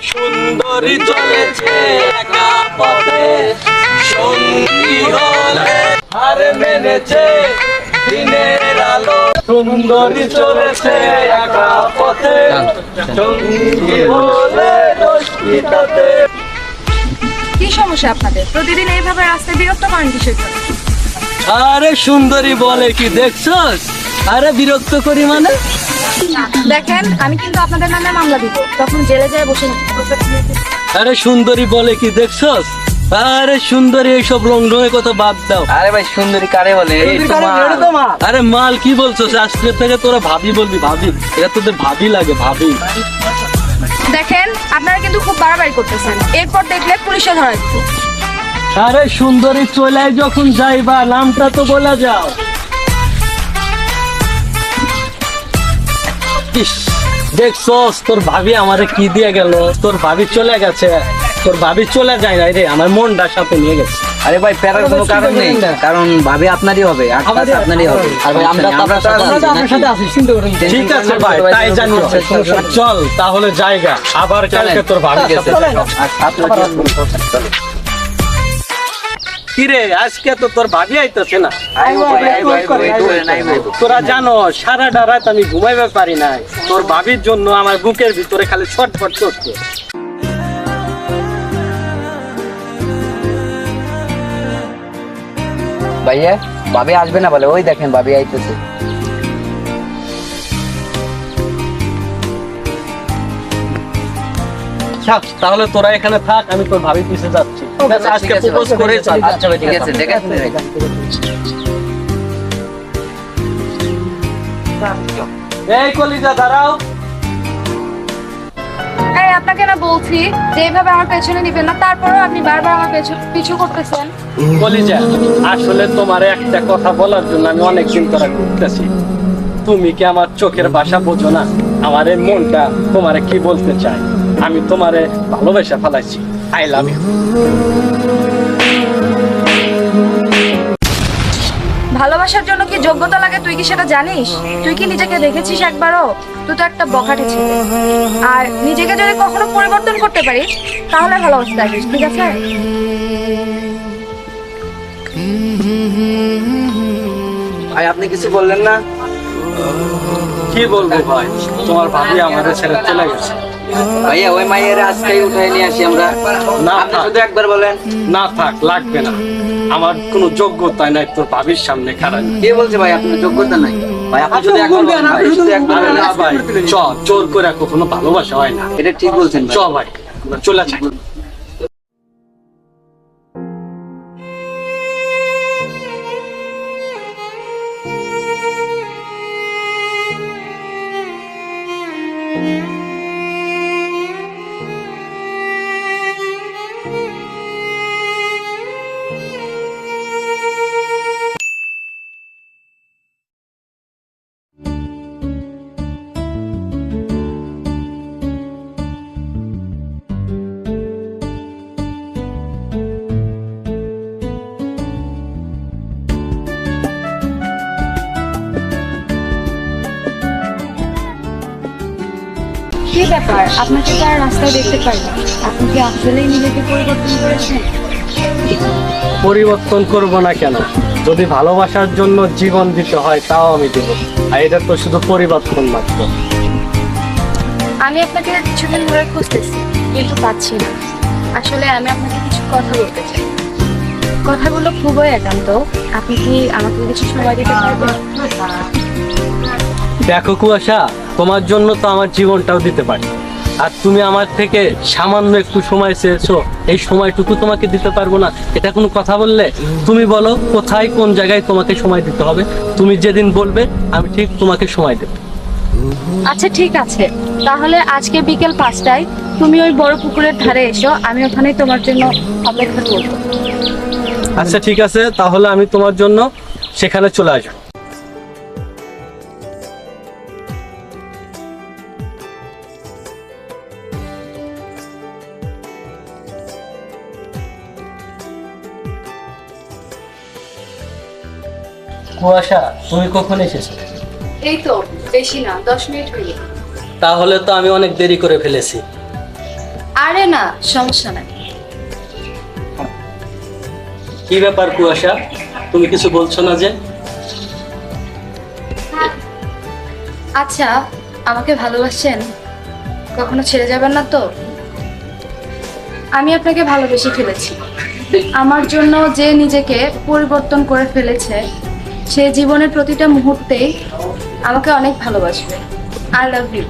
সুন্দরী চলেছে একা পথে, সঙ্গী হলে হার মেনেছে দিনের আলো। সুন্দরী চলেছে একা পথে, সঙ্গী হলে রশ্মিতাতে। কি সমস্যা আপনাদের? প্রতিদিন এইভাবে রাস্তায় বিরক্ত করেন কিসের জন্য? আরে সুন্দরী বলে কি দেখছস? আরে বিরক্ত করি মানে? দেখেন, আমি কিন্তু আপনাদের নামে মামলা দিব, তখন জেলে যায় বসে থাকবো। আরে সুন্দরী বলে কি দেখছস? আরে সুন্দরী এইসব রং রঙের কথা বাদ দাও। আরে ভাই সুন্দরী কারে বলে? এই তো মাল। আরে মাল কি বলছস? আজকে থেকে তোরা ভাবি বলবি, ভাবি। এটা তোদের ভাবি লাগে, ভাবি। দেখেন, আপনারা কিন্তু খুব বাড়াবাড়ি করতেছেন, এরপর দেখলে পুলিশে ধরা দিব। আরে সুন্দরী চলে যখন যাইবা নামটা তো বলে যাও। ইস, দেখছস তোর ভাবি আমারে কি দিয়ে গেল? তোর ভাবি চলে গেছে। তোর ভাবি চলে যায় নাই রে, আমার মনটা সাথে নিয়ে গেছে। আরে ভাই প্যারার কোনো কারণ নেই, কারণ ভাবি আপনারই হবে, আটটা আপনারই হবে। আর ভাই আমরা তো আপনার সাথে আছি, চিন্তা করেন। ঠিক আছে ভাই, তাই জানি। চল তাহলে জায়গা আবার কালকে তোর ভাবি গেছে। কিরে আজকে তো তোর ভাবি আইতেছে না। তোরা জানো সারাটা রাত আমি ঘুমাইতে পারি নাই, তোর ভাবির জন্য আমার বুকের ভিতরে খালি ছটফট করছে। ভাইয়া ভাবি আসবে না বলে, ওই দেখেন ভাবি আইতেছে। তাহলে তোরা এখানে থাক, আমি তোর ভাবি পিছে যাচ্ছি। আজকে প্রপোজ করে চল। আচ্ছা ভাই ঠিক আছে, দেখে এই কলিজা দাঁড়াও। এই আপনাকে না বলছি যে এইভাবে আমার পেছনে নিবেন না, তারপরেও আপনি বারবার আমার পিছু করতেছেন। কলিজা আসলে তোমার একটা কথা বলার জন্য আমি অনেকদিন ধরে ঘুরতেছি। তুমি কি আমার চোখের ভাষা বোঝো না? আমার এই মনটা তোমারে কি বলতে চাই। আমি তোমারে ভালোবেসে ফেলাইছি। I love you. ভালোবাসার জন্য কি যোগ্যতা লাগে তুই কি সেটা জানিস? তুই কি নিজেকে দেখেছিস একবারও? তুই তো একটা বখাটে ছেলে। আর নিজেকে যদি কখনো পরিবর্তন করতে পারিস তাহলে ভালোবাসতে আসিস, ঠিক আছে? ভাই আপনি কিছু বললেন না? কি বলবো ভাই, তোমার ভাবি আমাদের ছেড়ে চলে গেছে। ভাইয়া ওই মাইয়ের আজকেই উঠাই নিয়ে আসি আমরা। না, আপনি শুধু একবার বলেন। না থাক, লাগবে না। আমার কোনো যোগ্যতা নাই তোর ভাবির সামনে খারাপ। কে বলছে ভাই আপনার যোগ্যতা নাই? ভাই আপনি শুধু একবার বলেন, ভাই শুধু একবার আরে বলেন। না ভাই, জোর করে কখনো ভালোবাসা হয় না। এটা ঠিক বলছেন ভাই। চ ভাই, আমরা চলে যাই। কি ব্যাপার, আপনাকে তো আর রাস্তায় দেখতে পাই না। আপনি কি আসলেই নিজেকে পরিবর্তন করেছেন? পরিবর্তন করব না কেন? যদি ভালোবাসার জন্য জীবন দিতে হয় তাও আমি দেব। আর এটা তো শুধু পরিবর্তন মাত্র। আমি আপনাকে কিছুদিন ধরে খুঁজতেছি কিন্তু পাচ্ছি না। আসলে আমি আপনাকে কিছু কথা বলতে চাই। কথাগুলো খুবই একান্ত। আপনি কি আমাকে কিছু সময় দিতে পারবেন? দেখো কুয়াশা, তোমার জন্য তো আমার জীবনটাও দিতে পারি। আর তুমি আমার থেকে সামান্য একটু সময় চেয়েছো, এই সময়টুকু তোমাকে দিতে পারবো না, এটা কোনো কথা বললে? তুমি বলো কোথায় কোন জায়গায় তোমাকে সময় দিতে হবে। তুমি যেদিন বলবে আমি ঠিক তোমাকে সময় দেবো। আচ্ছা ঠিক আছে, তাহলে আজকে বিকেল 5টায় তুমি ওই বড় পুকুরের ধারে এসো, আমি ওখানেই তোমার জন্য অপেক্ষা করবো। আচ্ছা ঠিক আছে, তাহলে আমি তোমার জন্য সেখানে চলে আসবো। কুয়াশা, তুমি কখন এসেছো? এই তো বেশি না, 10 মিনিট হইল। তাহলে তো আমি অনেক দেরি করে ফেলেছি। আরে না, সমস্যা নাই। কি ব্যাপার কুয়াশা, তুমি কিছু বলছো না যে? আচ্ছা, আমাকে ভালোবাসেন? কখনো ছেড়ে যাবেন না তো? আমি আপনাকে ভালোবেসে ফেলেছি। আমার জন্য যে নিজেকে পরিবর্তন করে ফেলেছে, সে জীবনের প্রতিটা মুহূর্তেই আমাকে অনেক ভালোবাসবে। I love you.